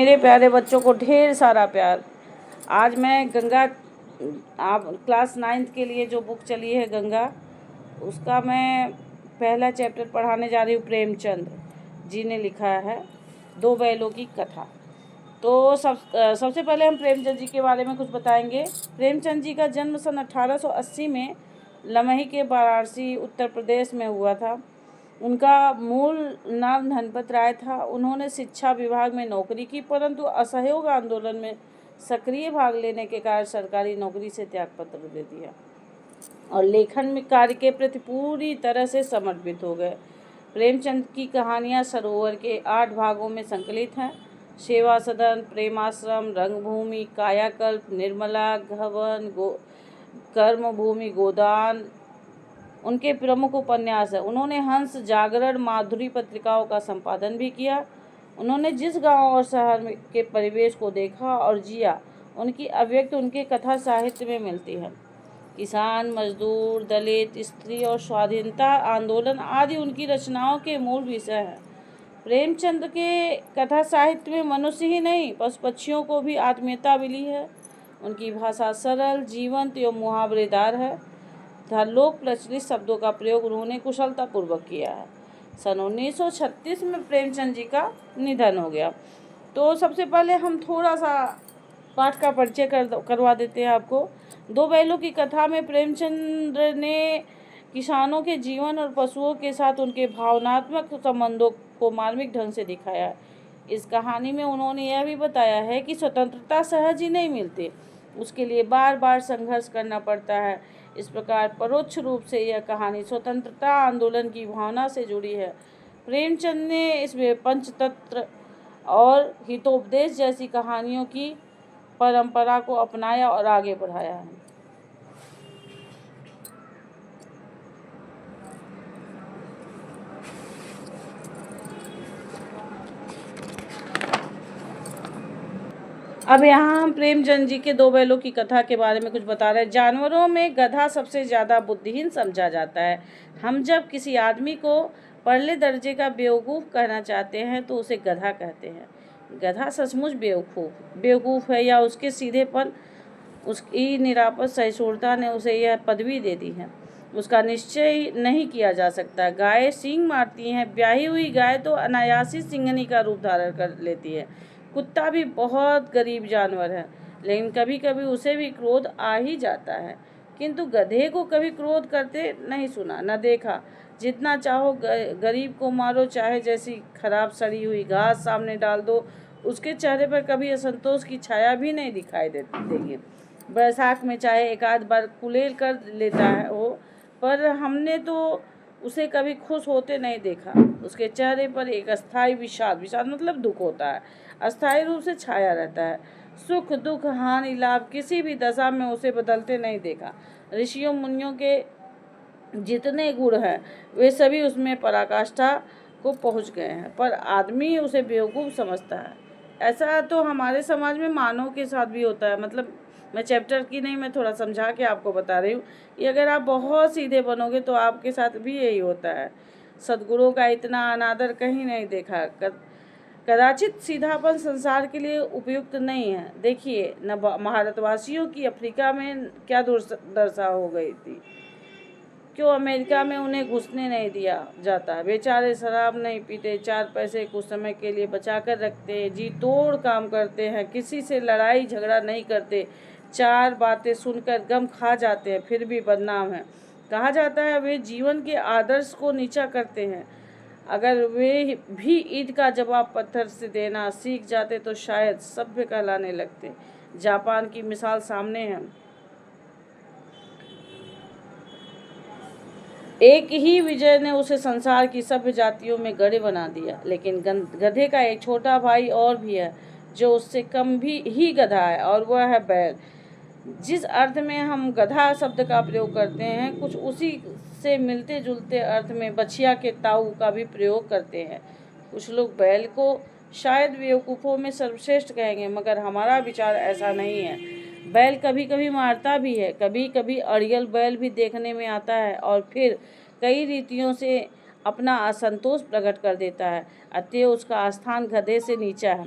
मेरे प्यारे बच्चों को ढेर सारा प्यार। आज मैं गंगा, आप क्लास 9th के लिए जो बुक चली है गंगा, उसका मैं पहला चैप्टर पढ़ाने जा रही हूँ। प्रेमचंद जी ने लिखा है दो बैलों की कथा। तो सबसे पहले हम प्रेमचंद जी के बारे में कुछ बताएंगे। प्रेमचंद जी का जन्म सन 1880 में लमही के वाराणसी उत्तर प्रदेश में हुआ था। उनका मूल नाम धनपत राय था। उन्होंने शिक्षा विभाग में नौकरी की, परंतु असहयोग आंदोलन में सक्रिय भाग लेने के कारण सरकारी नौकरी से त्यागपत्र दे दिया और लेखन में कार्य के प्रति पूरी तरह से समर्पित हो गए। प्रेमचंद की कहानियाँ सरोवर के 8 भागों में संकलित हैं। सेवा सदन, प्रेमाश्रम, रंगभूमि, कायाकल्प, निर्मला, घवन, कर्मभूमि, गोदान उनके प्रमुख उपन्यास है। उन्होंने हंस, जागरण, माधुरी पत्रिकाओं का संपादन भी किया। उन्होंने जिस गांव और शहर के परिवेश को देखा और जिया, उनकी अभिव्यक्ति उनके कथा साहित्य में मिलती है। किसान, मजदूर, दलित, स्त्री और स्वाधीनता आंदोलन आदि उनकी रचनाओं के मूल विषय हैं। प्रेमचंद के कथा साहित्य में मनुष्य ही नहीं, पशु पक्षियों को भी आत्मीयता मिली है। उनकी भाषा सरल, जीवंत एवं मुहावरेदार है। लोक प्रचलित शब्दों का प्रयोग उन्होंने कुशलतापूर्वक किया है। सन 1936 में प्रेमचंद जी का निधन हो गया। तो सबसे पहले हम थोड़ा सा पाठ का परिचय करवा देते हैं आपको। दो बैलों की कथा में प्रेमचंद ने किसानों के जीवन और पशुओं के साथ उनके भावनात्मक संबंधों को मार्मिक ढंग से दिखाया है। इस कहानी में उन्होंने यह भी बताया है कि स्वतंत्रता सहज ही नहीं मिलती, उसके लिए बार बार संघर्ष करना पड़ता है। इस प्रकार परोक्ष रूप से यह कहानी स्वतंत्रता आंदोलन की भावना से जुड़ी है। प्रेमचंद ने इसमें पंचतंत्र और हितोपदेश जैसी कहानियों की परंपरा को अपनाया और आगे बढ़ाया है। अब यहाँ हम प्रेमचंद जी के दो बैलों की कथा के बारे में कुछ बता रहे हैं। जानवरों में गधा सबसे ज़्यादा बुद्धिहीन समझा जाता है। हम जब किसी आदमी को परले दर्जे का बेवकूफ़ कहना चाहते हैं तो उसे गधा कहते हैं। गधा सचमुच बेवकूफ़ है या उसके सीधेपन, उसकी निरापद सहिष्णुता ने उसे यह पदवी दे दी है, उसका निश्चय नहीं किया जा सकता। गाय सींग मारती हैं। ब्याही हुई गाय तो अनायासी सिंघनी का रूप धारण कर लेती है। कुत्ता भी बहुत गरीब जानवर है, लेकिन कभी कभी उसे भी क्रोध आ ही जाता है, किंतु गधे को कभी क्रोध करते नहीं सुना न देखा। जितना चाहो गरीब को मारो, चाहे जैसी खराब सड़ी हुई घास सामने डाल दो, उसके चेहरे पर कभी असंतोष की छाया भी नहीं दिखाई देगी। बैसाख में चाहे एक आध बार कुलेल कर लेता है वो, पर हमने तो उसे कभी खुश होते नहीं देखा। उसके चेहरे पर एक अस्थायी विषाद मतलब दुख होता है, अस्थायी रूप से छाया रहता है। सुख, दुख, हानि, लाभ किसी भी दशा में उसे बदलते नहीं देखा। ऋषियों मुनियों के जितने गुण हैं वे सभी उसमें पराकाष्ठा को पहुंच गए हैं, पर आदमी उसे बेवकूफ़ समझता है। ऐसा तो हमारे समाज में मानव के साथ भी होता है। मतलब मैं चैप्टर की नहीं, मैं थोड़ा समझा के आपको बता रही हूँ कि अगर आप बहुत सीधे बनोगे तो आपके साथ भी यही होता है। सद्गुरुओं का इतना अनादर कहीं नहीं देखा। कदाचित सीधापन संसार के लिए उपयुक्त नहीं है। देखिए न भारतवासियों की अफ्रीका में क्या दुर्दशा हो गई थी, क्यों अमेरिका में उन्हें घुसने नहीं दिया जाता। बेचारे शराब नहीं पीते, 4 पैसे कुछ समय के लिए बचा कर रखते हैं, जी तोड़ काम करते हैं, किसी से लड़ाई झगड़ा नहीं करते, 4 बातें सुनकर गम खा जाते हैं, फिर भी बदनाम है। कहा जाता है वे जीवन के आदर्श को नीचा करते हैं। अगर वे भी ईंट का जवाब पत्थर से देना सीख जाते तो शायद सभ्य कहलाने लगते। जापान की मिसाल सामने है। एक ही विजय ने उसे संसार की सभ्य जातियों में गड़े बना दिया। लेकिन गधे का एक छोटा भाई और भी है जो उससे कम भी ही गधा है, और वह है बैल। जिस अर्थ में हम गधा शब्द का प्रयोग करते हैं, कुछ उसी से मिलते जुलते अर्थ में बछिया के ताऊ का भी प्रयोग करते हैं। कुछ लोग बैल को शायद बेवकूफ़ों में सर्वश्रेष्ठ कहेंगे, मगर हमारा विचार ऐसा नहीं है। बैल कभी कभी मारता भी है, कभी कभी अड़ियल बैल भी देखने में आता है और फिर कई रीतियों से अपना असंतोष प्रकट कर देता है। अतः उसका स्थान गधे से नीचा है।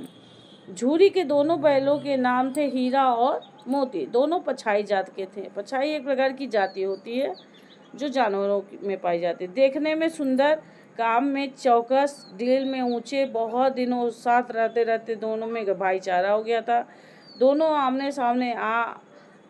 झूरी के दोनों बैलों के नाम थे हीरा और मोती। दोनों पछाई जात के थे। पछाई एक प्रकार की जाति होती है जो जानवरों में पाई जाती है। देखने में सुंदर, काम में चौकस, दिल में ऊंचे। बहुत दिनों साथ रहते रहते दोनों में भाईचारा हो गया था। दोनों आमने सामने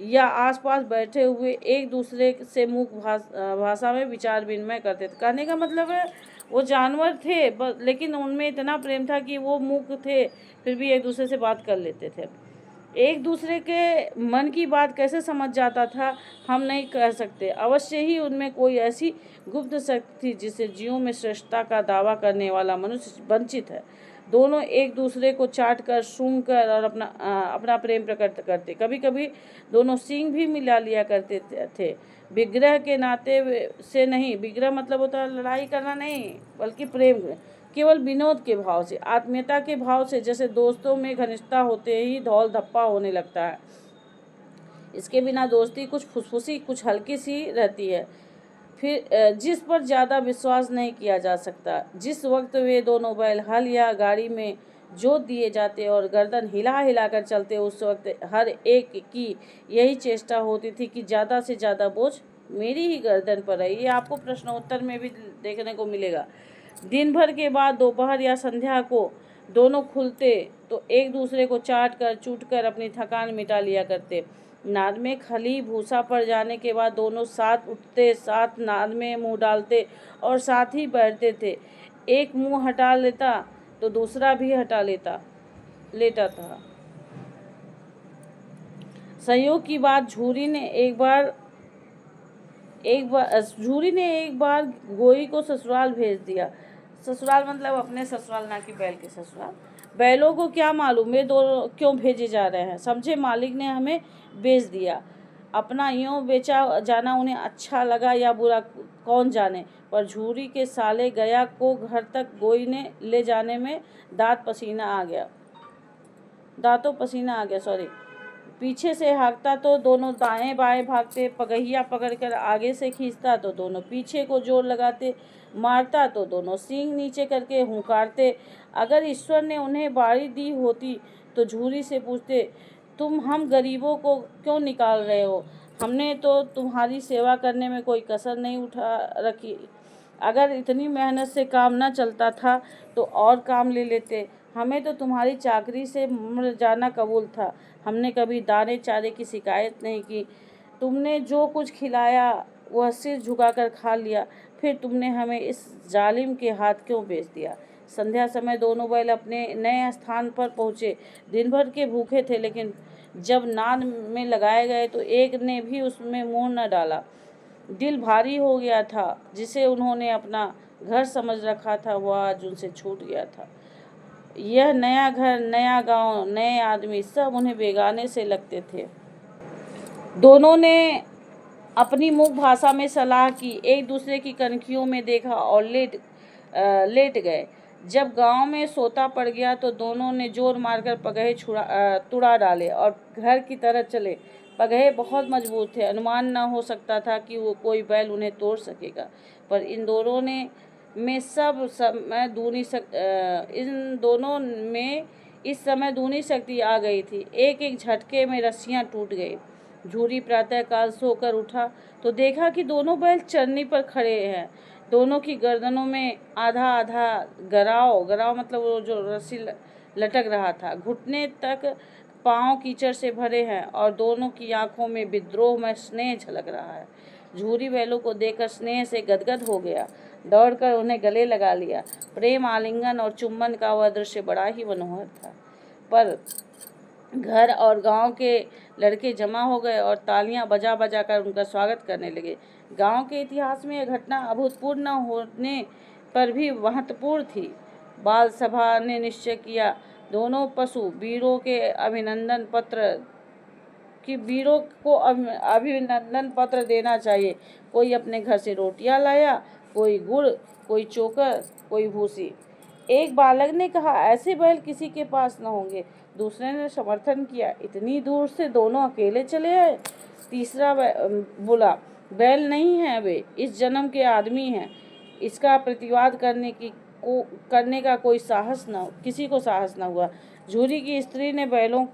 या आसपास बैठे हुए एक दूसरे से मुख भाषा में विचार विनिमय करते थे। कहने का मतलब है वो जानवर थे लेकिन उनमें इतना प्रेम था कि वो मूक थे फिर भी एक दूसरे से बात कर लेते थे। एक दूसरे के मन की बात कैसे समझ जाता था हम नहीं कह सकते। अवश्य ही उनमें कोई ऐसी गुप्त शक्ति थी जिससे जीवों में श्रेष्ठता का दावा करने वाला मनुष्य वंचित है। दोनों एक दूसरे को चाट कर, सूंघ कर और अपना प्रेम प्रकट करते। कभी कभी दोनों सींग भी मिला लिया करते थे। विग्रह के नाते से नहीं, विग्रह मतलब होता है लड़ाई करना नहीं, बल्कि प्रेम, केवल विनोद के भाव से, आत्मीयता के भाव से। जैसे दोस्तों में घनिष्ठता होते ही धौल धप्पा होने लगता है। इसके बिना दोस्ती कुछ फुसफुसी, कुछ हल्की सी रहती है, फिर जिस पर ज़्यादा विश्वास नहीं किया जा सकता। जिस वक्त वे दोनों बैल हल या गाड़ी में जोत दिए जाते और गर्दन हिला हिला कर चलते, उस वक्त हर एक की यही चेष्टा होती थी कि ज़्यादा से ज़्यादा बोझ मेरी ही गर्दन पर है। ये आपको प्रश्नोत्तर में भी देखने को मिलेगा। दिन भर के बाद दोपहर या संध्या को दोनों खुलते तो एक दूसरे को चाट कर, चूट कर अपनी थकान मिटा लिया करते। नाद में खली भूसा पड़ जाने के बाद दोनों साथ उठते, साथ नाद में मुंह डालते और साथ ही बैठते थे। एक मुंह हटा लेता तो दूसरा भी हटा लेता था। संयोग की बात, झूरी ने एक बार गोई को ससुराल भेज दिया। ससुराल मतलब अपने ससुराल, ना कि बैल के ससुराल। बैलों को क्या मालूम ये दोनों क्यों भेजे जा रहे हैं। समझे मालिक ने हमें बेच दिया। अपना यूँ बेचा जाना उन्हें अच्छा लगा या बुरा कौन जाने, पर झूरी के साले गया को घर तक गोई ने ले जाने में दांतों पसीना आ गया सॉरी। पीछे से हाँकता तो दोनों दाएं बाएं भागते, पगहिया पकड़कर आगे से खींचता तो दोनों पीछे को जोर लगाते, मारता तो दोनों सींग नीचे करके हुंकारते। अगर ईश्वर ने उन्हें बारी दी होती तो झूरी से पूछते, तुम हम गरीबों को क्यों निकाल रहे हो? हमने तो तुम्हारी सेवा करने में कोई कसर नहीं उठा रखी। अगर इतनी मेहनत से काम न चलता था तो और काम ले लेते। हमें तो तुम्हारी चाकरी से मर जाना कबूल था। हमने कभी दाने चारे की शिकायत नहीं की। तुमने जो कुछ खिलाया वह सिर झुकाकर खा लिया, फिर तुमने हमें इस जालिम के हाथ क्यों बेच दिया? संध्या समय दोनों बैल अपने नए स्थान पर पहुँचे। दिन भर के भूखे थे, लेकिन जब नाद में लगाए गए तो एक ने भी उसमें मुंह न डाला। दिल भारी हो गया था। जिसे उन्होंने अपना घर समझ रखा था वह आज उनसे छूट गया था। यह नया घर, नया गांव, नए आदमी, सब उन्हें बेगाने से लगते थे। दोनों ने अपनी मुख भाषा में सलाह की, एक दूसरे की कनखियों में देखा और लेट गए। जब गांव में सोता पड़ गया तो दोनों ने जोर मारकर पगहे तुड़ा डाले और घर की तरफ चले। पगहे बहुत मजबूत थे, अनुमान न हो सकता था कि वो कोई बैल उन्हें तोड़ सकेगा, पर इन दोनों में इस समय दूनी शक्ति आ गई थी। एक एक झटके में रस्सियां टूट गई। झूरी प्रातःकाल सोकर उठा तो देखा कि दोनों बैल चरनी पर खड़े हैं। दोनों की गर्दनों में आधा आधा गराव मतलब वो जो रस्सी लटक रहा था, घुटने तक पांव कीचड़ से भरे हैं और दोनों की आंखों में विद्रोह में स्नेह झलक रहा है। झूरी बैलों को देखकर स्नेह से गदगद हो गया, दौड़कर उन्हें गले लगा लिया। प्रेम, आलिंगन और चुम्बन का वह दृश्य बड़ा ही मनोहर था। पर घर और गांव के लड़के जमा हो गए और तालियां बजा बजा कर उनका स्वागत करने लगे। गांव के इतिहास में यह घटना अभूतपूर्व न होने पर भी महत्वपूर्ण थी। बाल सभा ने निश्चय किया दोनों पशु वीरों को अभिनंदन पत्र देना चाहिए। कोई अपने घर से रोटियां लाया, कोई गुड़, कोई चोकर, कोई भूसी। एक बालक ने कहा, ऐसे बैल किसी के पास न होंगे। दूसरे ने समर्थन किया, इतनी दूर से दोनों अकेले चले आए। तीसरा बोला, बैल नहीं हैं वे, इस जन्म के आदमी हैं। इसका प्रतिवाद करने की को करने का किसी को साहस न हुआ। झूरी की स्त्री ने बैलों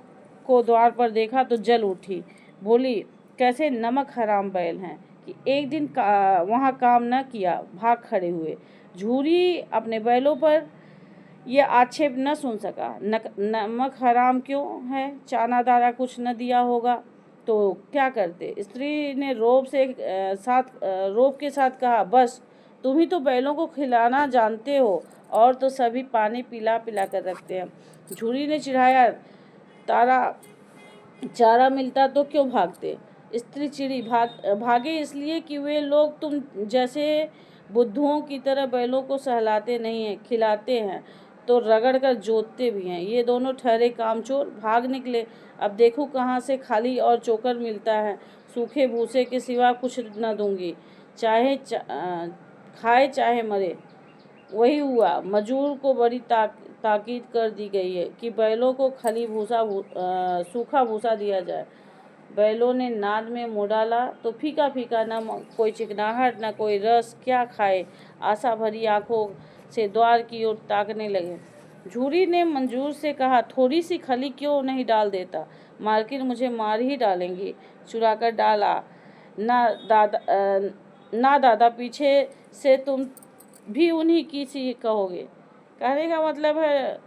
को द्वार पर देखा तो जल उठी, बोली, कैसे नमक हराम बैल हैं कि एक दिन वहाँ काम न किया, भाग खड़े हुए। झूरी अपने बैलों पर यह आक्षेप न सुन सका। नमक हराम क्यों है? चाना दाना कुछ न दिया होगा तो क्या करते? स्त्री ने रोब के साथ कहा, बस तुम ही तो बैलों को खिलाना जानते हो, और तो सभी पानी पिला पिला कर रखते हैं। झूरी ने चिढ़ाया, चारा मिलता तो क्यों भागते? स्त्री चिड़ी, भागे इसलिए कि वे लोग तुम जैसे बुद्धुओं की तरह बैलों को सहलाते नहीं हैं, खिलाते हैं तो रगड़ कर जोतते भी हैं। ये दोनों ठहरे कामचोर, भाग निकले। अब देखो कहाँ से खाली और चोकर मिलता है। सूखे भूसे के सिवा कुछ न दूंगी, चाहे खाए चाहे मरे। वही हुआ। मजूर को बड़ी ताकीद कर दी गई है कि बैलों को खाली सूखा भूसा दिया जाए। बैलों ने नाद में मुँह डाला तो फीका फीका, न कोई चिकनाहट न कोई रस। क्या खाए? आशा भरी आंखों से द्वार की ओर ताकने लगे। झूरी ने मंजूर से कहा, थोड़ी सी खली क्यों नहीं डाल देता? मालकिन मुझे मार ही डालेंगी। चुरा कर डाला ना दादा, पीछे से तुम भी उन्हीं की सी कहोगे। कहने का मतलब है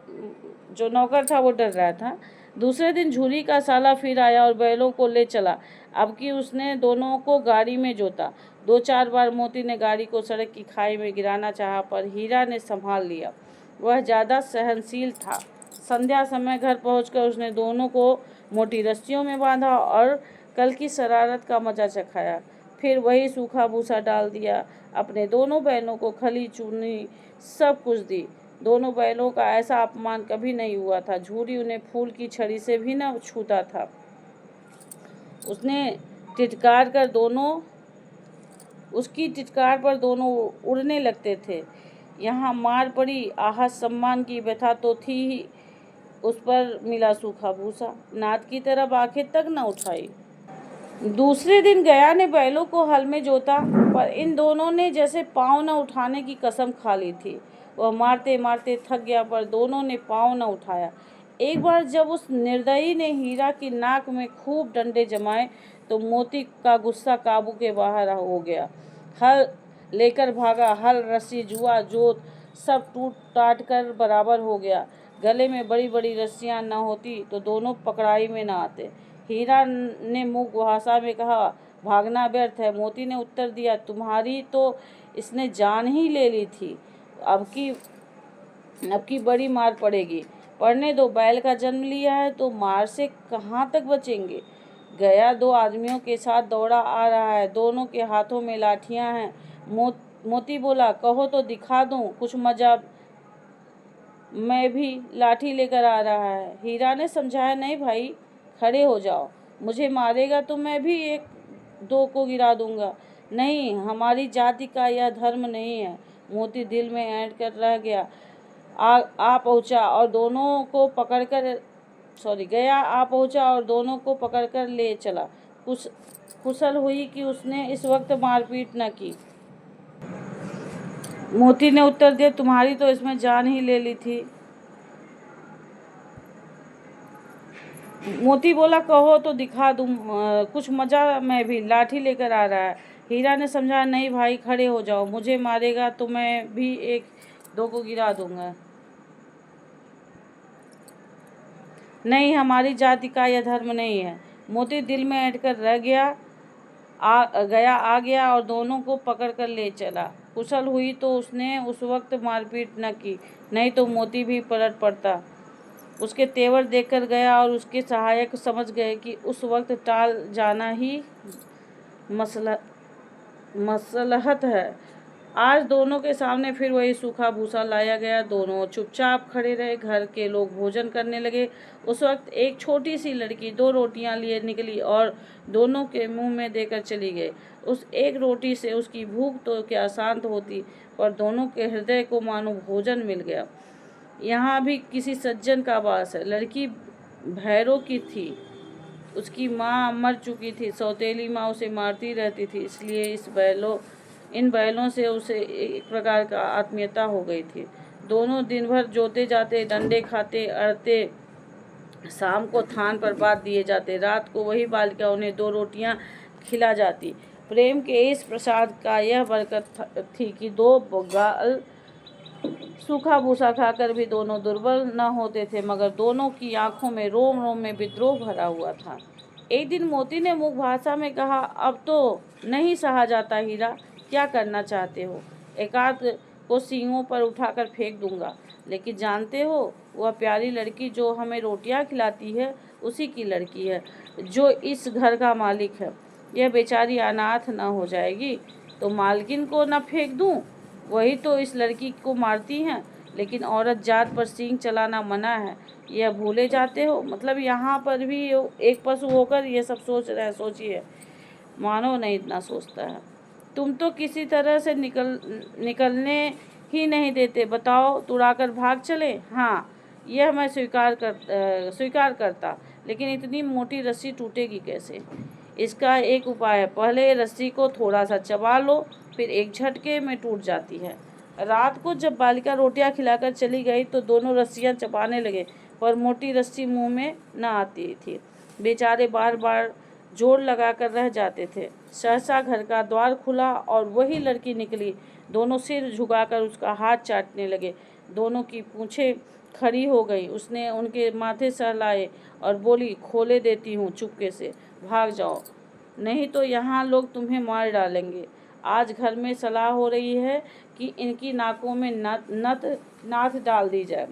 जो नौकर था वो डर रहा था। दूसरे दिन झूरी का साला फिर आया और बैलों को ले चला। अब कि उसने दोनों को गाड़ी में जोता। 2-4 बार मोती ने गाड़ी को सड़क की खाई में गिराना चाहा, पर हीरा ने संभाल लिया। वह ज़्यादा सहनशील था। संध्या समय घर पहुंचकर उसने दोनों को मोटी रस्सियों में बांधा और कल की शरारत का मजा चखाया। फिर वही सूखा भूसा डाल दिया। अपने दोनों बैलों को खली चूनी सब कुछ दी। दोनों बैलों का ऐसा अपमान कभी नहीं हुआ था। झूरी उन्हें फूल की छड़ी से भी न छूता था। उसकी टिटकार पर दोनों उड़ने लगते थे। यहाँ मार पड़ी, आहत सम्मान की व्यथा तो थी ही, उस पर मिला सूखा भूसा। नाद की तरफ आंखें तक न उठाई। दूसरे दिन गया ने बैलों को हल में जोता, पर इन दोनों ने जैसे पाँव न उठाने की कसम खा ली थी। वह मारते मारते थक गया, पर दोनों ने पाँव न उठाया। एक बार जब उस निर्दयी ने हीरा की नाक में खूब डंडे जमाए तो मोती का गुस्सा काबू के बाहर हो गया। हल लेकर भागा। हल, रस्सी, जुआ, जोत सब टूट टाट कर बराबर हो गया। गले में बड़ी बड़ी रस्सियाँ न होती तो दोनों पकड़ाई में न आते। हीरा ने मुख भाषा में कहा, भागना व्यर्थ है। मोती ने उत्तर दिया, तुम्हारी तो इसने जान ही ले ली थी, अब की बड़ी मार पड़ेगी। पढ़ने दो, बैल का जन्म लिया है तो मार से कहाँ तक बचेंगे। गया 2 आदमियों के साथ दौड़ा आ रहा है, दोनों के हाथों में लाठियां हैं। मोती बोला, कहो तो दिखा दूं कुछ मजा, मैं भी लाठी लेकर आ रहा है। हीरा ने समझाया, नहीं भाई, खड़े हो जाओ, मुझे मारेगा तो मैं भी 1-2 को गिरा दूंगा। नहीं, हमारी जाति का यह धर्म नहीं है। मोती दिल में ऐंठ कर रह गया। आ पहुंचा और दोनों को पकड़कर ले चला। कुशल हुई कि उसने इस वक्त मारपीट न की। मोती ने उत्तर दिया, तुम्हारी तो इसमें जान ही ले ली थी। मोती बोला, कहो तो दिखा दूं कुछ मजा, मैं भी लाठी लेकर आ रहा है। हीरा ने समझाया, नहीं भाई, खड़े हो जाओ, मुझे मारेगा तो मैं भी 1-2 को गिरा दूंगा। नहीं, हमारी जाति का यह धर्म नहीं है। मोती दिल में ऐंठ कर रह गया। आ गया और दोनों को पकड़ कर ले चला। कुशल हुई तो उसने उस वक्त मारपीट न की, नहीं तो मोती भी पलट पड़ता। उसके तेवर देखकर गया और उसके सहायक समझ गए कि उस वक्त टाल जाना ही मसलहत है। आज दोनों के सामने फिर वही सूखा भूसा लाया गया। दोनों चुपचाप खड़े रहे। घर के लोग भोजन करने लगे। उस वक्त एक छोटी सी लड़की 2 रोटियां लिए निकली और दोनों के मुंह में देकर चली गई। उस एक रोटी से उसकी भूख तो क्या शांत होती, पर दोनों के हृदय को मानो भोजन मिल गया। यहाँ भी किसी सज्जन का वास है। लड़की भैरों की थी। उसकी माँ मर चुकी थी। सौतेली माँ उसे मारती रहती थी, इसलिए इन बैलों से उसे एक प्रकार का आत्मीयता हो गई थी। दोनों दिन भर जोते जाते, डंडे खाते, अड़ते, शाम को थान पर बांध दिए जाते। रात को वही बालिका उन्हें 2 रोटियां खिला जाती। प्रेम के इस प्रसाद का यह बरकत थी कि 2 गाल सूखा भूसा खाकर भी दोनों दुर्बल न होते थे, मगर दोनों की आंखों में रोम रोम में विद्रोह भरा हुआ था। एक दिन मोती ने मुख भाषा में कहा, अब तो नहीं सहा जाता हीरा, क्या करना चाहते हो? एकाध को सींगों पर उठाकर फेंक दूंगा, लेकिन जानते हो, वह प्यारी लड़की जो हमें रोटियां खिलाती है उसी की लड़की है, जो इस घर का मालिक है। यह बेचारी अनाथ न हो जाएगी तो मालकिन को न फेंक दूं? वही तो इस लड़की को मारती हैं, लेकिन औरत जात पर सींग चलाना मना है। यह भूले जाते हो? मतलब यहाँ पर भी एक पशु होकर ये सब सोच रहे हैं। सोचिए, मानव नहीं इतना सोचता है। तुम तो किसी तरह से निकलने ही नहीं देते। बताओ, तुड़ाकर भाग चले? हाँ, यह मैं स्वीकार करता, लेकिन इतनी मोटी रस्सी टूटेगी कैसे? इसका एक उपाय है। पहले रस्सी को थोड़ा सा चबा लो, फिर एक झटके में टूट जाती है। रात को जब बालिका रोटियां खिलाकर चली गई तो दोनों रस्सियां चबाने लगे, पर मोटी रस्सी मुंह में न आती थी। बेचारे बार बार जोर लगाकर रह जाते थे। सहसा घर का द्वार खुला और वही लड़की निकली। दोनों सिर झुकाकर उसका हाथ चाटने लगे। दोनों की पूंछें खड़ी हो गई। उसने उनके माथे सहलाए और बोली, खोले देती हूँ, चुपके से भाग जाओ, नहीं तो यहाँ लोग तुम्हें मार डालेंगे। आज घर में सलाह हो रही है कि इनकी नाकों में नाथ डाल दी जाए।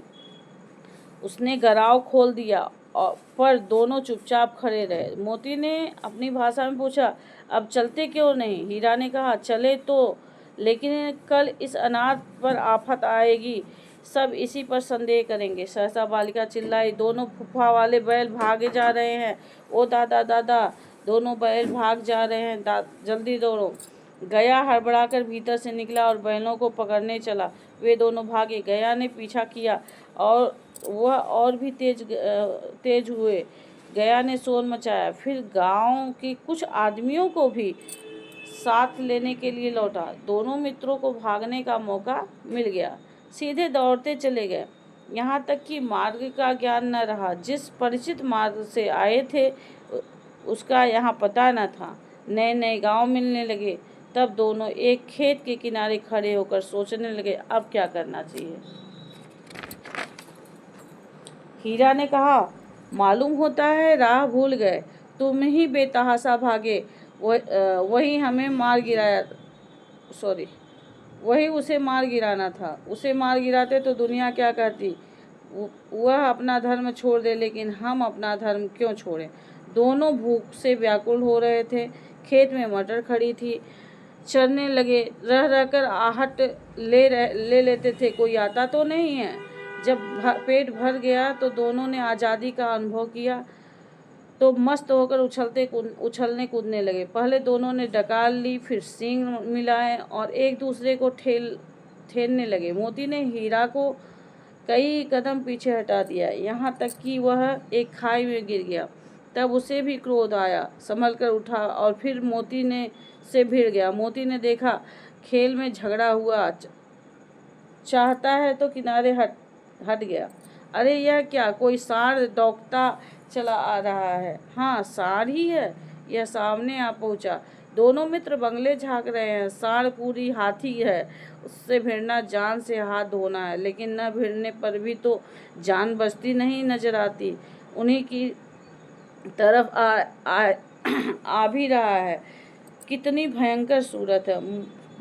उसने गराव खोल दिया, पर दोनों चुपचाप खड़े रहे। मोती ने अपनी भाषा में पूछा, अब चलते क्यों नहीं? हीरा ने कहा, चले तो, लेकिन कल इस अनाथ पर आफत आएगी, सब इसी पर संदेह करेंगे। सहसा बालिका चिल्लाई, दोनों फुफा वाले बैल भागे जा रहे हैं। ओ दादा दादा, दोनों बैल भाग जा रहे हैं, जल्दी दौड़ो। गया हड़बड़ाकर भीतर से निकला और बैलों को पकड़ने चला। वे दोनों भागे। गया ने पीछा किया और वह और भी तेज हुए। गया ने शोर मचाया, फिर गांव के कुछ आदमियों को भी साथ लेने के लिए लौटा। दोनों मित्रों को भागने का मौका मिल गया, सीधे दौड़ते चले गए। यहाँ तक कि मार्ग का ज्ञान न रहा। जिस परिचित मार्ग से आए थे उसका यहाँ पता न था। नए नए गांव मिलने लगे। तब दोनों एक खेत के किनारे खड़े होकर सोचने लगे, अब क्या करना चाहिए। हीरा ने कहा, मालूम होता है राह भूल गए, तुम ही बेतहाशा भागे, वही हमें मार गिराया, वही उसे मार गिराना था। उसे मार गिराते तो दुनिया क्या कहती? वह अपना धर्म छोड़ दे, लेकिन हम अपना धर्म क्यों छोड़ें? दोनों भूख से व्याकुल हो रहे थे। खेत में मटर खड़ी थी, चरने लगे। रह रहकर आहट ले लेते थे, कोई आता तो नहीं है। जब पेट भर गया तो दोनों ने आज़ादी का अनुभव किया तो मस्त होकर उछलने कूदने लगे। पहले दोनों ने डकार ली, फिर सींग मिलाए और एक दूसरे को ठेलने लगे। मोती ने हीरा को कई कदम पीछे हटा दिया, यहाँ तक कि वह एक खाई में गिर गया। तब उसे भी क्रोध आया, संभल कर उठा और फिर मोती ने से भिड़ गया। मोती ने देखा खेल में झगड़ा हुआ, चाहता है तो किनारे हट गया। अरे यह क्या, कोई सांड दौड़ता चला आ रहा है। हाँ, सांड ही है। यह सामने आ पहुंचा। दोनों मित्र बंगले झांक रहे हैं। सांड पूरी हाथी है, उससे भिड़ना जान से हाथ धोना है, लेकिन न भिड़ने पर भी तो जान बचती नहीं नजर आती। उन्हीं की तरफ आ भी रहा है। कितनी भयंकर सूरत है।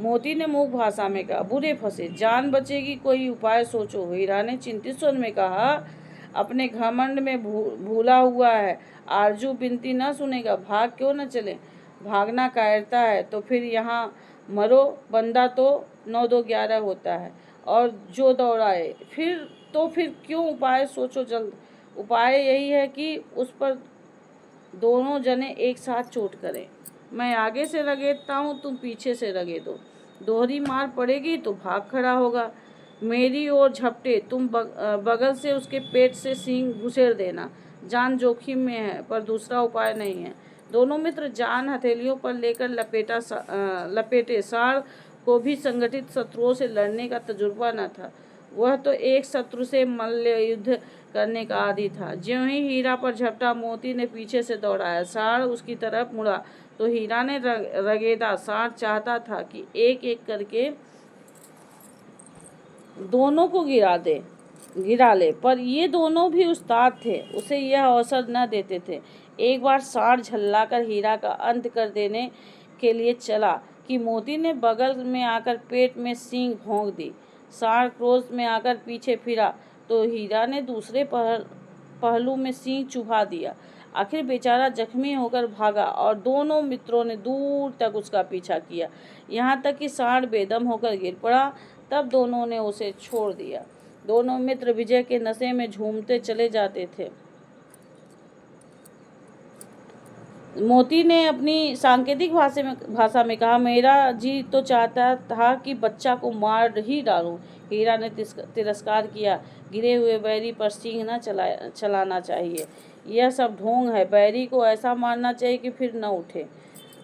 मोती ने मूक भाषा में कहा, बुरे फंसे, जान बचेगी, कोई उपाय सोचो। हीरा ने चिंतित स्वर में कहा, अपने घमंड में भूला हुआ है, आरजू बिनती न सुनेगा, भाग क्यों न चले? भागना कायरता है तो फिर यहाँ मरो। बंदा तो 9 2 11 होता है, और जो दौड़ाए फिर क्यों उपाय सोचो जल्द। उपाय यही है कि उस पर दोनों जने एक साथ चोट करें। मैं आगे से रगेदता हूँ, तुम पीछे से रगेदो। दोहरी मार पड़ेगी तो भाग खड़ा होगा। मेरी ओर झपटे, तुम बगल से उसके पेट से सींग घुसेड़ देना। जान जोखिम में है, पर दूसरा उपाय नहीं है। दोनों मित्र जान हथेलियों पर लेकर लपेटे। सांड को भी संगठित शत्रुओं से लड़ने का तजुर्बा न था। वह तो एक शत्रु से मल्ल युद्ध करने का आदी था। ज्यों ही हीरा पर झपटा, मोती ने पीछे से दौड़ाया। सांड उसकी तरफ मुड़ा तो हीरा ने रगेदा। सांड चाहता था कि एक एक करके दोनों को गिरा ले, पर ये दोनों भी उस्ताद थे, उसे यह अवसर न देते थे। एक बार सांड झल्लाकर हीरा का अंत कर देने के लिए चला कि मोती ने बगल में आकर पेट में सींग भोंक दी। सांड क्रोध में आकर पीछे फिरा तो हीरा ने दूसरे पहलू में सींग चुभा दिया। आखिर बेचारा जख्मी होकर भागा और दोनों मित्रों ने दूर तक उसका पीछा किया, यहाँ तक कि सांड बेदम होकर गिर पड़ा। तब दोनों ने उसे छोड़ दिया। दोनों मित्र विजय के नशे में झूमते चले जाते थे। मोती ने अपनी सांकेतिक भाषा में कहा, मेरा जी तो चाहता था कि बच्चा को मार ही डालूं। हीरा ने तिरस्कार किया, गिरे हुए बैरी पर सींग न चलाना चाहिए। यह सब ढोंग है। बैरी को ऐसा मारना चाहिए कि फिर न उठे।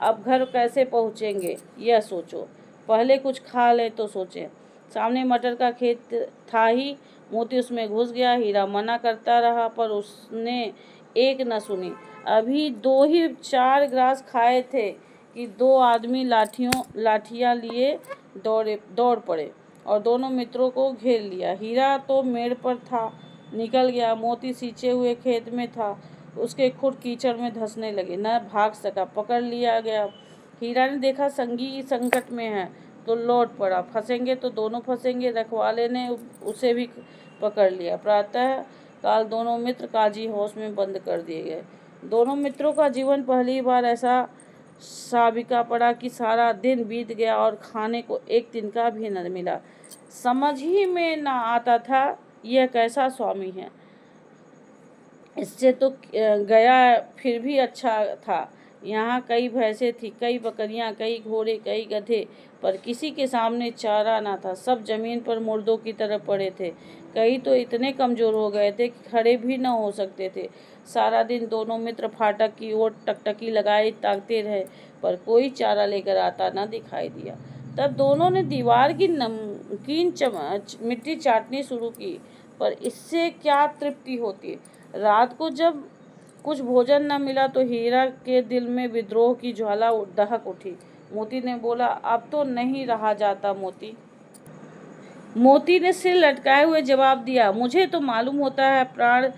अब घर कैसे पहुँचेंगे यह सोचो, पहले कुछ खा लें तो सोचें। सामने मटर का खेत था ही। मोती उसमें घुस गया। हीरा मना करता रहा पर उसने एक न सुनी। अभी 2 ही 4 ग्रास खाए थे कि 2 आदमी लाठियाँ लिए दौड़ पड़े और दोनों मित्रों को घेर लिया। हीरा तो मेड़ पर था, निकल गया। मोती सींचे हुए खेत में था, उसके खुर कीचड़ में धंसने लगे, न भाग सका, पकड़ लिया गया। हीरा ने देखा संगी संकट में है तो लौट पड़ा, फंसेंगे तो दोनों फंसेंगे। रखवाले ने उसे भी पकड़ लिया। प्रातः काल दोनों मित्र काजी हाउस में बंद कर दिए गए। दोनों मित्रों का जीवन पहली बार ऐसा साबिका पड़ा कि सारा दिन बीत गया और खाने को एक तिनका भी न मिला। समझ ही में न आता था यह कैसा स्वामी है। इससे तो गया फिर भी अच्छा था। यहाँ कई भैंसें थी, कई बकरियाँ, कई घोड़े, कई गधे, पर किसी के सामने चारा न था। सब जमीन पर मुर्दों की तरह पड़े थे। कई तो इतने कमजोर हो गए थे कि खड़े भी न हो सकते थे। सारा दिन दोनों मित्र फाटक की ओर टकटकी लगाए ताकते रहे, पर कोई चारा लेकर आता न दिखाई दिया। तब दोनों ने दीवार की नमकीन मिट्टी चाटनी शुरू की, पर इससे क्या तृप्ति होती। रात को जब कुछ भोजन न मिला तो हीरा के दिल में विद्रोह की ज्वाला दहक उठी। मोती ने बोला, अब तो नहीं रहा जाता मोती। मोती ने सिर लटकाए हुए जवाब दिया, मुझे तो मालूम होता है प्राण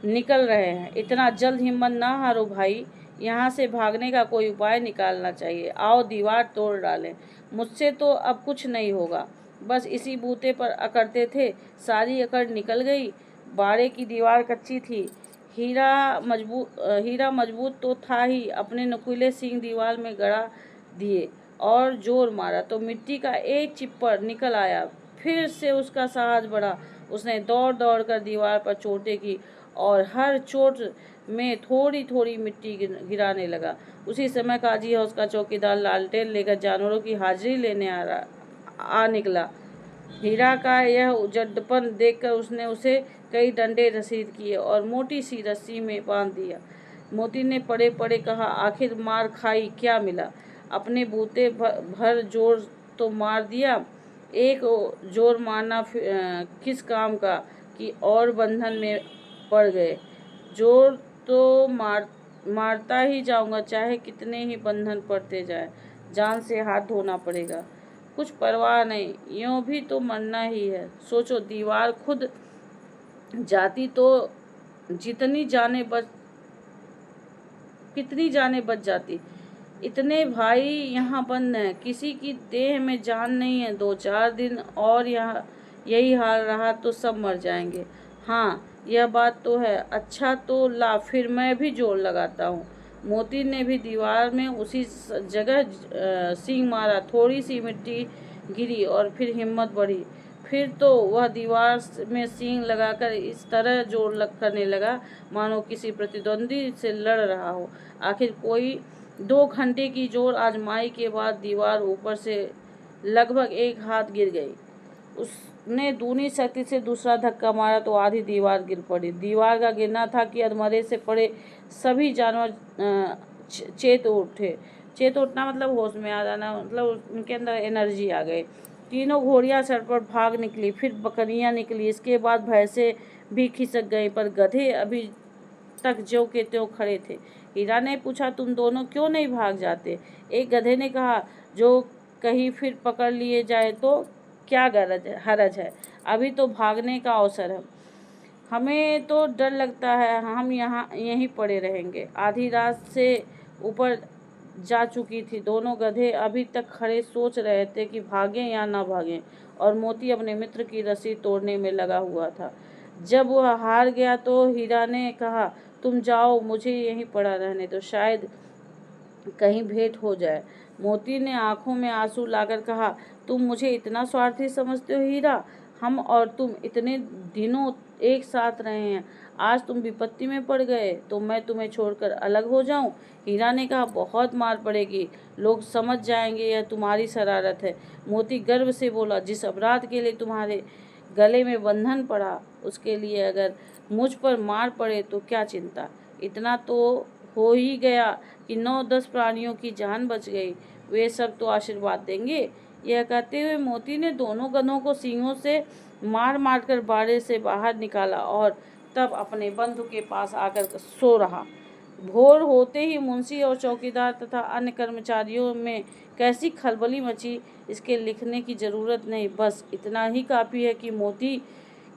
निकल रहे हैं। इतना जल्द हिम्मत ना हारो भाई, यहाँ से भागने का कोई उपाय निकालना चाहिए। आओ दीवार तोड़ डालें। मुझसे तो अब कुछ नहीं होगा। बस इसी बूते पर अकड़ते थे, सारी अकड़ निकल गई। बाड़े की दीवार कच्ची थी। हीरा मजबूत तो था ही, अपने नुकीले सींग दीवार में गड़ा दिए और जोर मारा तो मिट्टी का एक चिप्पड़ निकल आया। फिर से उसका साहस बढ़ा। उसने दौड़ दौड़ कर दीवार पर चोटें की और हर चोट में थोड़ी थोड़ी मिट्टी गिराने लगा। उसी समय काजी हाउस का चौकीदार लालटेन लेकर जानवरों की हाजिरी लेने आ निकला। हीरा का यह उजड़पन देखकर उसने उसे कई डंडे रसीद किए और मोटी सी रस्सी में बांध दिया। मोती ने पड़े पड़े कहा, आखिर मार खाई, क्या मिला? अपने बूते भर जोर तो मार दिया, एक जोर मारना किस काम का कि और बंधन में पड़ गए। जोर तो मारता ही जाऊंगा, चाहे कितने ही बंधन पड़ते जाए, जान से हाथ धोना पड़ेगा। कुछ परवाह नहीं, यूं भी तो मरना ही है। सोचो, दीवार खुद जाती तो कितनी जाने बच जाती। इतने भाई यहाँ बंद हैं, किसी की देह में जान नहीं है। 2-4 दिन और यही हाल रहा तो सब मर जाएंगे। हाँ, यह बात तो है। अच्छा तो ला, फिर मैं भी जोर लगाता हूँ। मोती ने भी दीवार में उसी जगह सींग मारा। थोड़ी सी मिट्टी गिरी और फिर हिम्मत बढ़ी। फिर तो वह दीवार में सींग लगाकर इस तरह जोर करने लगा मानो किसी प्रतिद्वंदी से लड़ रहा हो। आखिर कोई 2 घंटे की जोर आजमाई के बाद दीवार ऊपर से लगभग 1 हाथ गिर गई। उसने दूनी शक्ति से दूसरा धक्का मारा तो आधी दीवार गिर पड़ी। दीवार का गिरना था कि अधमरे से पड़े सभी जानवर चेत उठना मतलब होश में आ जाना, मतलब उनके अंदर एनर्जी आ गई। तीनों घोड़ियां सर पर भाग निकली, फिर बकरियां निकली, इसके बाद भैंसे भी खिसक गई, पर गधे अभी तक ज्यों के त्यों खड़े थे। हीरा ने पूछा, तुम दोनों क्यों नहीं भाग जाते? एक गधे ने कहा, जो कहीं फिर पकड़ लिए जाए तो क्या हरज है, अभी तो भागने का अवसर है। हमें तो डर लगता है, हम यहाँ यहीं पड़े रहेंगे। आधी रात से ऊपर जा चुकी थी। दोनों गधे अभी तक खड़े सोच रहे थे कि भागें या ना भागें, और मोती अपने मित्र की रस्सी तोड़ने में लगा हुआ था। जब वह हार गया तो हीरा ने कहा, तुम जाओ, मुझे यहीं पड़ा रहने दो, शायद कहीं भेंट हो जाए। मोती ने आंखों में आंसू लाकर कहा, तुम मुझे इतना स्वार्थी समझते हो हीरा? हम और तुम इतने दिनों एक साथ रहे हैं, आज तुम विपत्ति में पड़ गए तो मैं तुम्हें छोड़कर अलग हो जाऊं? हीरा ने कहा, बहुत मार पड़ेगी, लोग समझ जाएंगे यह तुम्हारी शरारत है। मोती गर्व से बोला, जिस अपराध के लिए तुम्हारे गले में बंधन पड़ा, उसके लिए अगर मुझ पर मार पड़े तो क्या चिंता। इतना तो हो ही गया कि 9-10 प्राणियों की जान बच गई, वे सब तो आशीर्वाद देंगे। यह कहते हुए मोती ने दोनों गधों को सींगों से मार मार कर बाड़े से बाहर निकाला और तब अपने बंधु के पास आकर सो रहा। भोर होते ही मुंशी और चौकीदार तथा अन्य कर्मचारियों में कैसी खलबली मची, इसके लिखने की जरूरत नहीं। बस इतना ही काफ़ी है कि मोती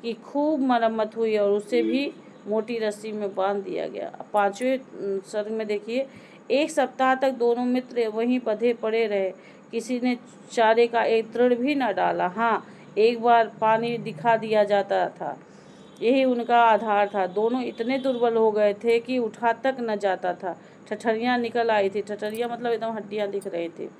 की खूब मरम्मत हुई और उसे भी मोटी रस्सी में बांध दिया गया। 5वें सर्ग में देखिए, एक सप्ताह तक दोनों मित्र वहीं बंधे पड़े रहे। किसी ने चारे का एक तृण भी न डाला। हाँ, एक बार पानी दिखा दिया जाता था, यही उनका आधार था। दोनों इतने दुर्बल हो गए थे कि उठा तक न जाता था। ठठरियाँ निकल आई थी। ठठरियाँ मतलब एकदम हड्डियाँ दिख रही थी।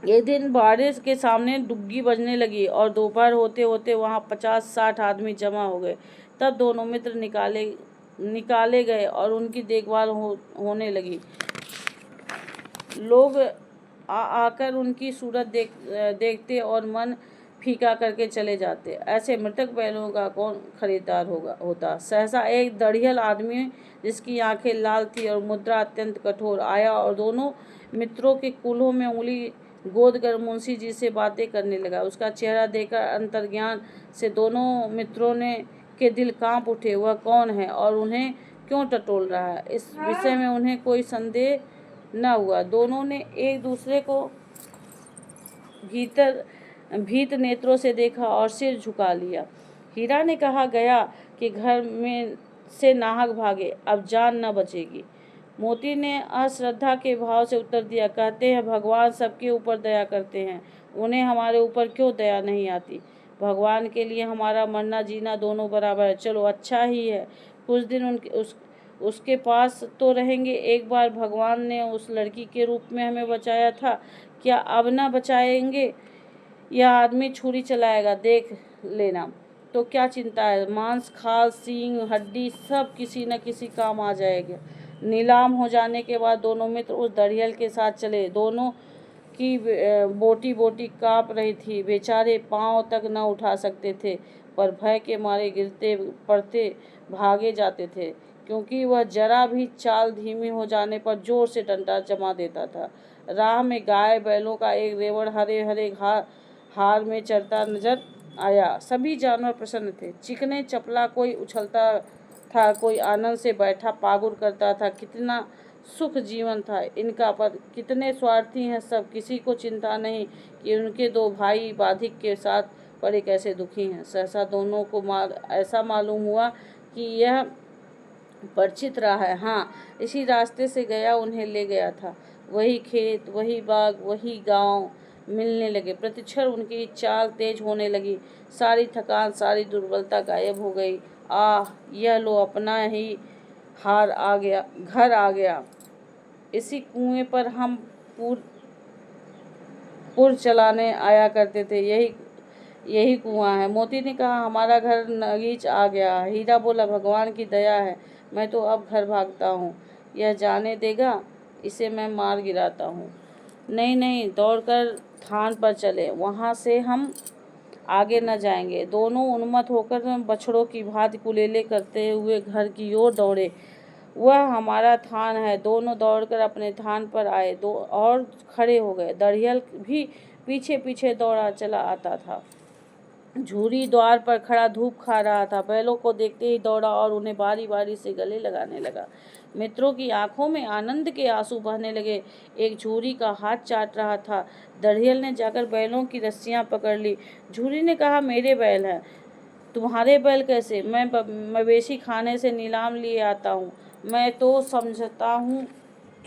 एक दिन बारिश के सामने डुग्गी बजने लगी और दोपहर होते होते वहाँ 50-60 आदमी जमा हो गए। तब दोनों मित्र निकाले गए और उनकी देखभाल होने लगी। लोग आकर उनकी सूरत देखते और मन फीका करके चले जाते। ऐसे मृतक बैलों का कौन खरीदार होता। सहसा एक दढ़ियल आदमी, जिसकी आंखें लाल थी और मुद्रा अत्यंत कठोर, आया और दोनों मित्रों के कूल्हों में उंगली गोद कर मुंशी जी से बातें करने लगा। उसका चेहरा देखकर अंतर्ज्ञान से दोनों मित्रों के दिल कांप उठे। वह कौन है और उन्हें क्यों टटोल रहा है, इस विषय में उन्हें कोई संदेह न हुआ। दोनों ने एक दूसरे को भीत नेत्रों से देखा और सिर झुका लिया। हीरा ने कहा, गया कि घर में से नाहक भागे, अब जान न बचेगी। मोती ने अश्रद्धा के भाव से उत्तर दिया, कहते हैं भगवान सबके ऊपर दया करते हैं, उन्हें हमारे ऊपर क्यों दया नहीं आती? भगवान के लिए हमारा मरना जीना दोनों बराबर है। चलो अच्छा ही है, कुछ दिन उसके पास तो रहेंगे। एक बार भगवान ने उस लड़की के रूप में हमें बचाया था, क्या अब न बचाएंगे? यह आदमी छुरी चलाएगा, देख लेना। तो क्या चिंता है, मांस, खाल, सींग, हड्डी सब किसी न किसी काम आ जाएगा। नीलाम हो जाने के बाद दोनों मित्र उस दढ़ियल के साथ चले। दोनों की बोटी बोटी काँप रही थी। बेचारे पाँव तक न उठा सकते थे, पर भय के मारे गिरते पड़ते भागे जाते थे, क्योंकि वह जरा भी चाल धीमी हो जाने पर जोर से डंडा जमा देता था। राह में गाय बैलों का एक रेवड़ हरे हरे हार में चरता नजर आया। सभी जानवर प्रसन्न थे। चिकने चपला कोई उछलता था, कोई आनंद से बैठा पागुर करता था। कितना सुख जीवन था इनका, पर कितने स्वार्थी हैं सब। किसी को चिंता नहीं कि उनके दो भाई बाधिक के साथ पड़े कैसे दुखी हैं। सहसा दोनों को ऐसा मालूम हुआ कि यह परिचित रहा है। हाँ, इसी रास्ते से गया उन्हें ले गया था। वही खेत, वही बाग, वही गांव मिलने लगे। प्रतिक्षण उनकी चाल तेज होने लगी। सारी थकान, सारी दुर्बलता गायब हो गई। आह, यह लो अपना ही घर आ गया। इसी कुएं पर हम पुर चलाने आया करते थे, यही कुआं है। मोती ने कहा, हमारा घर नगीच आ गया। हीरा बोला, भगवान की दया है, मैं तो अब घर भागता हूँ। यह जाने देगा, इसे मैं मार गिराता हूँ। नहीं नहीं, दौड़कर थान पर चले, वहाँ से हम आगे न जाएंगे। दोनों उन्मत्त होकर बछड़ों की भांति कुलेले करते हुए घर की ओर दौड़े। वह हमारा थान है। दोनों दौड़कर अपने थान पर आए और खड़े हो गए। दढ़ियल भी पीछे पीछे दौड़ा चला आता था। झूरी द्वार पर खड़ा धूप खा रहा था। बैलों को देखते ही दौड़ा और उन्हें बारी बारी से गले लगाने लगा। मित्रों की आंखों में आनंद के आंसू बहने लगे। एक झूरी का हाथ चाट रहा था। दरियल ने जाकर बैलों की रस्सियां पकड़ ली। झूरी ने कहा, मेरे बैल हैं। तुम्हारे बैल कैसे? मैं मवेशी खाने से नीलाम लिए आता हूँ। मैं तो समझता हूँ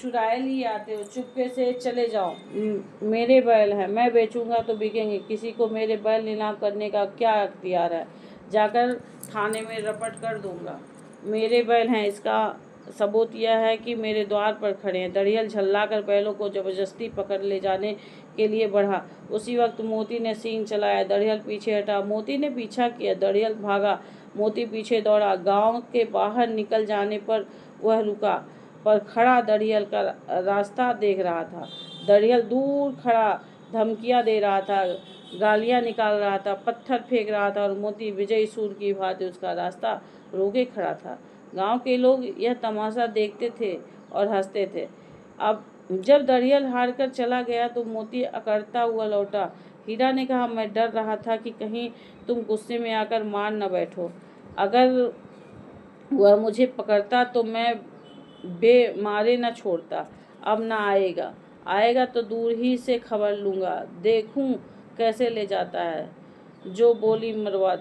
चुराए लिए आते हो। चुपके से चले जाओ। मेरे बैल हैं, मैं बेचूंगा तो बिकेंगे। किसी को मेरे बैल नीलाम करने का क्या अख्तियार है? जाकर थाने में रपट कर दूंगा। मेरे बैल हैं, इसका सबूत यह है कि मेरे द्वार पर खड़े हैं। दरियल झल्लाकर बैलों को जबरदस्ती पकड़ ले जाने के लिए बढ़ा। उसी वक्त मोती ने सींग चलाया। दरियल पीछे हटा। मोती ने पीछा किया। दरियल भागा। मोती पीछे दौड़ा। गांव के बाहर निकल जाने पर वह रुका, पर खड़ा दरियल का रास्ता देख रहा था। दरियल दूर खड़ा धमकियां दे रहा था, गालियां निकाल रहा था, पत्थर फेंक रहा था और मोती विजयी सूर की भांति उसका रास्ता रोके खड़ा था। गांव के लोग यह तमाशा देखते थे और हंसते थे। अब जब दरियल हार कर चला गया तो मोती अकड़ता हुआ लौटा। हीरा ने कहा, मैं डर रहा था कि कहीं तुम गुस्से में आकर मार न बैठो। अगर वह मुझे पकड़ता तो मैं मारे न छोड़ता। अब न आएगा। आएगा तो दूर ही से खबर लूँगा, देखूं कैसे ले जाता है। जो गोली मरवा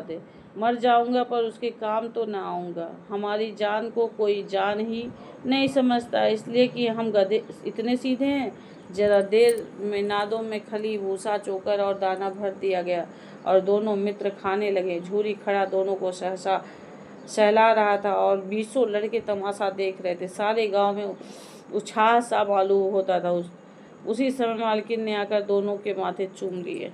दे। मर जाऊंगा पर उसके काम तो ना आऊँगा। हमारी जान को कोई जान ही नहीं समझता, इसलिए कि हम गधे इतने सीधे हैं। जरा देर में नादों में खली, भूसा, चोकर और दाना भर दिया गया और दोनों मित्र खाने लगे। झूरी खड़ा दोनों को सहसा सहला रहा था और 20 लड़के तमाशा देख रहे थे। सारे गांव में उछाह सा मालूम होता था। उसी समय मालकिन ने आकर दोनों के माथे चूम लिए।